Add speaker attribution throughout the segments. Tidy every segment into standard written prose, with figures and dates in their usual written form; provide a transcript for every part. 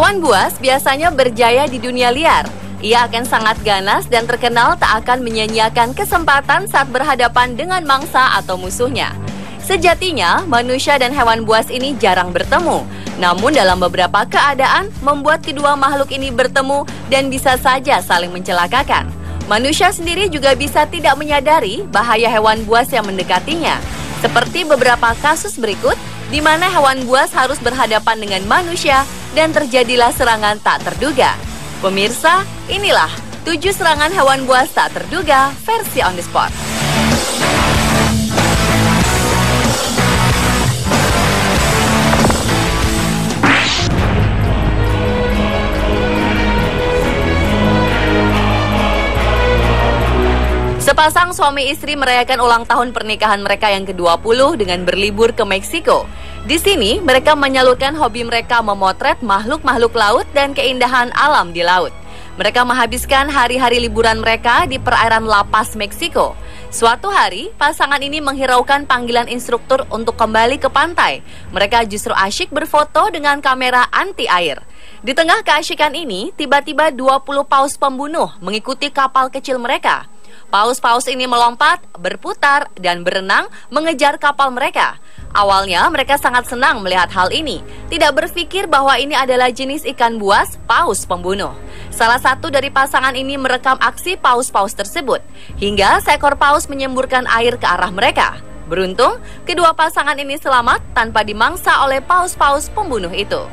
Speaker 1: Hewan buas biasanya berjaya di dunia liar. Ia akan sangat ganas dan terkenal tak akan menyia-nyiakan kesempatan saat berhadapan dengan mangsa atau musuhnya. Sejatinya, manusia dan hewan buas ini jarang bertemu. Namun dalam beberapa keadaan, membuat kedua makhluk ini bertemu dan bisa saja saling mencelakakan. Manusia sendiri juga bisa tidak menyadari bahaya hewan buas yang mendekatinya. Seperti beberapa kasus berikut, di mana hewan buas harus berhadapan dengan manusia dan terjadilah serangan tak terduga. Pemirsa, inilah 7 serangan hewan buas tak terduga versi On The Spot. Sepasang suami istri merayakan ulang tahun pernikahan mereka yang ke-20 dengan berlibur ke Meksiko. Di sini, mereka menyalurkan hobi mereka memotret makhluk-makhluk laut dan keindahan alam di laut. Mereka menghabiskan hari-hari liburan mereka di perairan La Paz, Meksiko. Suatu hari, pasangan ini menghiraukan panggilan instruktur untuk kembali ke pantai. Mereka justru asyik berfoto dengan kamera anti-air. Di tengah keasyikan ini, tiba-tiba 20 paus pembunuh mengikuti kapal kecil mereka. Paus-paus ini melompat, berputar, dan berenang mengejar kapal mereka. Awalnya mereka sangat senang melihat hal ini, tidak berpikir bahwa ini adalah jenis ikan buas paus pembunuh. Salah satu dari pasangan ini merekam aksi paus-paus tersebut, hingga seekor paus menyemburkan air ke arah mereka. Beruntung, kedua pasangan ini selamat tanpa dimangsa oleh paus-paus pembunuh itu.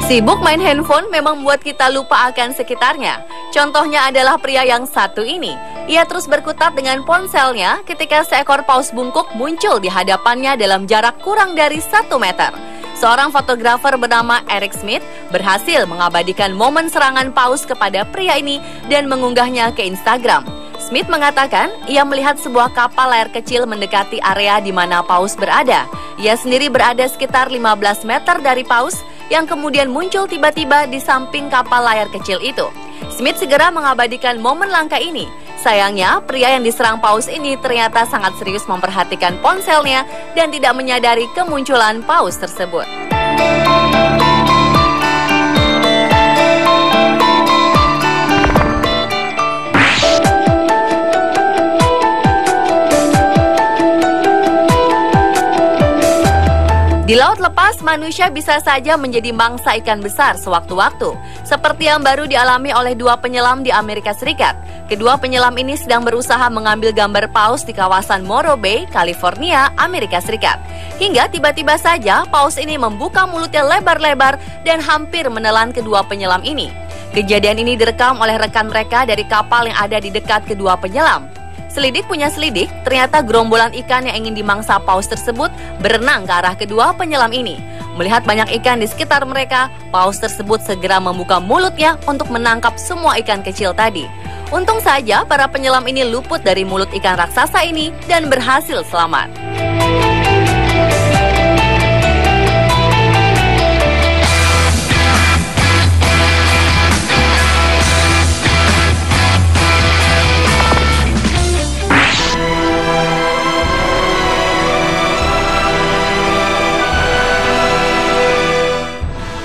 Speaker 1: Sibuk main handphone memang membuat kita lupa akan sekitarnya. Contohnya adalah pria yang satu ini. Ia terus berkutat dengan ponselnya ketika seekor paus bungkuk muncul di hadapannya dalam jarak kurang dari 1 meter. Seorang fotografer bernama Eric Smith berhasil mengabadikan momen serangan paus kepada pria ini dan mengunggahnya ke Instagram. Smith mengatakan ia melihat sebuah kapal layar kecil mendekati area di mana paus berada. Ia sendiri berada sekitar 15 meter dari paus yang kemudian muncul tiba-tiba di samping kapal layar kecil itu. Smith segera mengabadikan momen langka ini. Sayangnya, pria yang diserang paus ini ternyata sangat serius memperhatikan ponselnya dan tidak menyadari kemunculan paus tersebut. Di laut lepas, manusia bisa saja menjadi mangsa ikan besar sewaktu-waktu, seperti yang baru dialami oleh 2 penyelam di Amerika Serikat. Kedua penyelam ini sedang berusaha mengambil gambar paus di kawasan Morro Bay, California, Amerika Serikat. Hingga tiba-tiba saja paus ini membuka mulutnya lebar-lebar dan hampir menelan kedua penyelam ini. Kejadian ini direkam oleh rekan mereka dari kapal yang ada di dekat kedua penyelam. Selidik punya selidik, ternyata gerombolan ikan yang ingin dimangsa paus tersebut berenang ke arah kedua penyelam ini. Melihat banyak ikan di sekitar mereka, paus tersebut segera membuka mulutnya untuk menangkap semua ikan kecil tadi. Untung saja para penyelam ini luput dari mulut ikan raksasa ini dan berhasil selamat.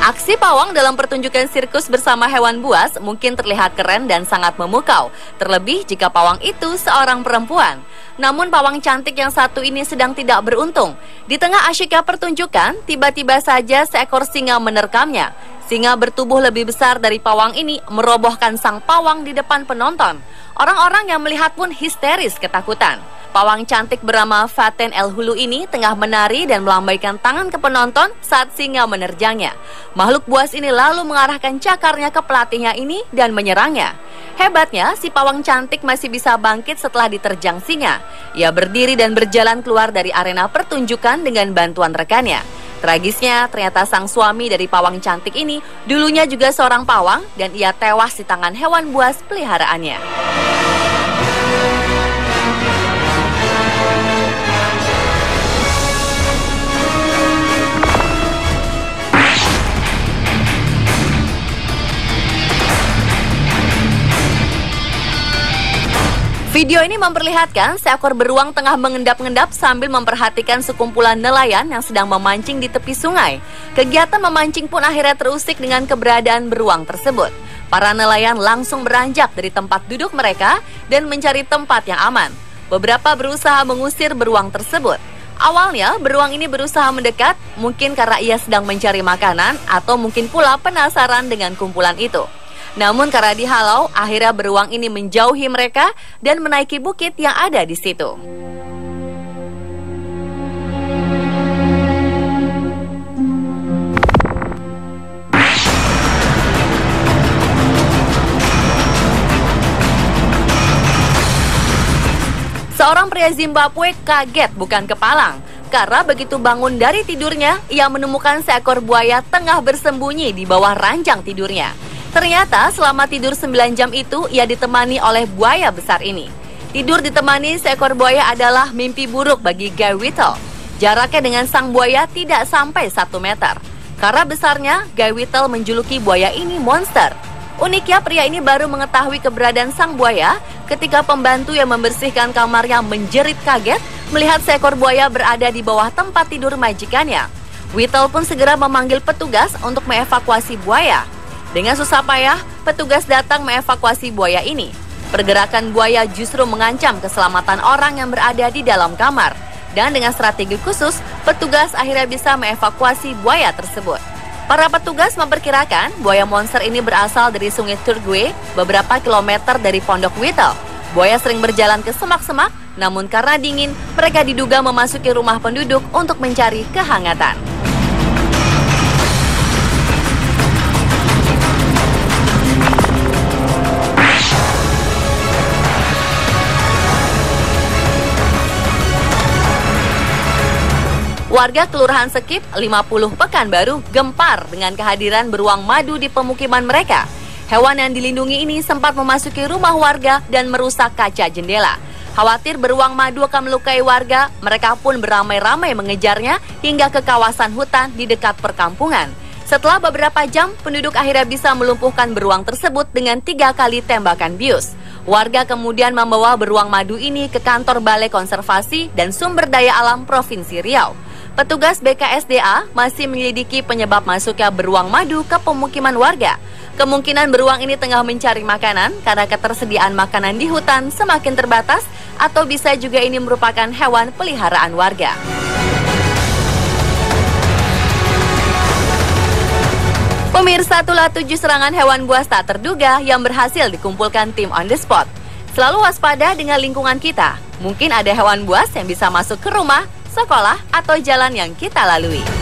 Speaker 1: Aksi pawang dalam pertunjukan sirkus bersama hewan buas mungkin terlihat keren dan sangat memukau, terlebih jika pawang itu seorang perempuan. Namun pawang cantik yang satu ini sedang tidak beruntung. Di tengah asyiknya pertunjukan, tiba-tiba saja seekor singa menerkamnya. Singa bertubuh lebih besar dari pawang ini merobohkan sang pawang di depan penonton. Orang-orang yang melihat pun histeris ketakutan. Pawang cantik bernama Faten El Hulu ini tengah menari dan melambaikan tangan ke penonton saat singa menerjangnya. Makhluk buas ini lalu mengarahkan cakarnya ke pelatihnya ini dan menyerangnya. Hebatnya, si pawang cantik masih bisa bangkit setelah diterjang singa. Ia berdiri dan berjalan keluar dari arena pertunjukan dengan bantuan rekannya. Tragisnya, ternyata sang suami dari pawang cantik ini dulunya juga seorang pawang dan ia tewas di tangan hewan buas peliharaannya. Video ini memperlihatkan seekor beruang tengah mengendap-endap sambil memperhatikan sekumpulan nelayan yang sedang memancing di tepi sungai. Kegiatan memancing pun akhirnya terusik dengan keberadaan beruang tersebut. Para nelayan langsung beranjak dari tempat duduk mereka dan mencari tempat yang aman. Beberapa berusaha mengusir beruang tersebut. Awalnya, beruang ini berusaha mendekat, mungkin karena ia sedang mencari makanan atau mungkin pula penasaran dengan kumpulan itu. Namun karena dihalau, akhirnya beruang ini menjauhi mereka dan menaiki bukit yang ada di situ. Seorang pria Zimbabwe kaget bukan kepalang. Karena begitu bangun dari tidurnya, ia menemukan seekor buaya tengah bersembunyi di bawah ranjang tidurnya. Ternyata selama tidur 9 jam itu ia ditemani oleh buaya besar ini. Tidur ditemani seekor buaya adalah mimpi buruk bagi Guy Whittle. Jaraknya dengan sang buaya tidak sampai 1 meter. Karena besarnya, Guy Whittle menjuluki buaya ini monster. Uniknya pria ini baru mengetahui keberadaan sang buaya ketika pembantu yang membersihkan kamarnya menjerit kaget melihat seekor buaya berada di bawah tempat tidur majikannya. Whittle pun segera memanggil petugas untuk mengevakuasi buaya. Dengan susah payah, petugas datang mengevakuasi buaya ini. Pergerakan buaya justru mengancam keselamatan orang yang berada di dalam kamar. Dan dengan strategi khusus, petugas akhirnya bisa mengevakuasi buaya tersebut. Para petugas memperkirakan buaya monster ini berasal dari sungai Turgwe, beberapa kilometer dari pondok Whittle. Buaya sering berjalan ke semak-semak, namun karena dingin, mereka diduga memasuki rumah penduduk untuk mencari kehangatan. Warga Kelurahan Sekip, 50 Pekanbaru gempar dengan kehadiran beruang madu di pemukiman mereka. Hewan yang dilindungi ini sempat memasuki rumah warga dan merusak kaca jendela. Khawatir beruang madu akan melukai warga, mereka pun beramai-ramai mengejarnya hingga ke kawasan hutan di dekat perkampungan. Setelah beberapa jam, penduduk akhirnya bisa melumpuhkan beruang tersebut dengan 3 kali tembakan bius. Warga kemudian membawa beruang madu ini ke kantor Balai Konservasi dan Sumber Daya Alam Provinsi Riau. Petugas BKSDA masih menyelidiki penyebab masuknya beruang madu ke pemukiman warga. Kemungkinan beruang ini tengah mencari makanan karena ketersediaan makanan di hutan semakin terbatas, atau bisa juga ini merupakan hewan peliharaan warga. Pemirsa, itulah 7 serangan hewan buas tak terduga yang berhasil dikumpulkan tim On The Spot. Selalu waspada dengan lingkungan kita. Mungkin ada hewan buas yang bisa masuk ke rumah, sekolah, atau jalan yang kita lalui.